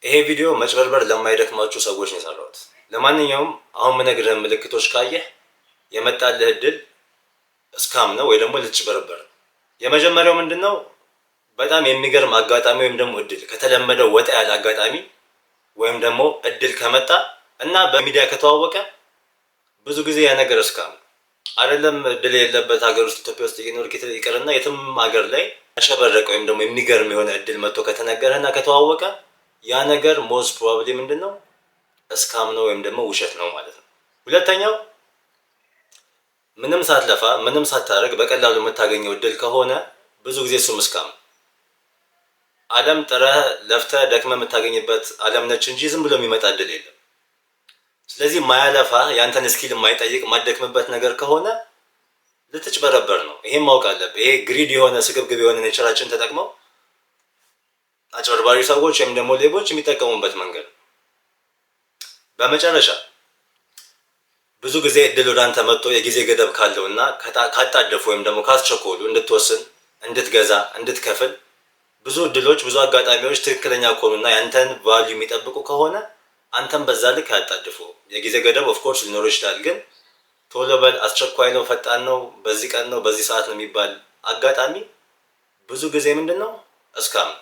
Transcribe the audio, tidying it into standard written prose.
ይሄ ቪዲዮ መጭበርበር ለማይደክማችሁ ሰዎች ነው የሰራሁት። ለማንኛውም አሁን የምነግርህን ምልክቶች ካየህ የመጣልህ እድል እስካም ነው ወይ ደግሞ ልትጭበረበር ነው። የመጀመሪያው ምንድነው? በጣም የሚገርም አጋጣሚ ወይም ደግሞ እድል ከተለመደው ወጣ ያለ አጋጣሚ ወይም ደግሞ እድል ከመጣ እና በሚዲያ ከተዋወቀ ብዙ ጊዜ ያ ነገር እስካም አይደለም። እድል የሌለበት ሀገር ውስጥ ኢትዮጵያ ውስጥ እየኖርክ ይቅርና የትም ሀገር ላይ ያሸበረቀ ወይም ደግሞ የሚገርም የሆነ እድል መጥቶ ከተነገረና ከተዋወቀ ያ ነገር ሞስት ፕሮባብሊ ምንድነው? እስካም ነው ወይም ደግሞ ውሸት ነው ማለት ነው። ሁለተኛው ምንም ሳትለፋ ምንም ሳታደርግ በቀላሉ የምታገኘው እድል ከሆነ ብዙ ጊዜ እሱም እስካም ነው። ዓለም ጥረህ ለፍተህ ደክመህ የምታገኝበት ዓለም ነች እንጂ ዝም ብሎ የሚመጣ እድል የለም። ስለዚህ ማያለፋ ያንተን ስኪል የማይጠይቅ ማደክምበት ነገር ከሆነ ልትጭበረበር ነው። ይሄን ማወቅ አለብህ። ይሄ ግሪድ የሆነ ስግብግብ የሆነ ኔቸራችን ተጠቅመው አጭበርባሪ ሰዎች ወይም ደግሞ ሌቦች የሚጠቀሙበት መንገድ። በመጨረሻ ብዙ ጊዜ እድል ወደ አንተ መጥቶ የጊዜ ገደብ ካለው እና ካጣደፉ ወይም ደግሞ ካስቸኮሉ እንድትወስን፣ እንድትገዛ፣ እንድትከፍል ብዙ እድሎች ብዙ አጋጣሚዎች ትክክለኛ ከሆኑና ያንተን ቫልዩ የሚጠብቁ ከሆነ አንተም በዛ ልክ አያጣድፉ። የጊዜ ገደብ ኦፍኮርስ ሊኖር ይችላል፣ ግን ቶሎ በል፣ አስቸኳይ ነው፣ ፈጣን ነው፣ በዚህ ቀን ነው፣ በዚህ ሰዓት ነው የሚባል አጋጣሚ ብዙ ጊዜ ምንድን ነው? እስካም ነው።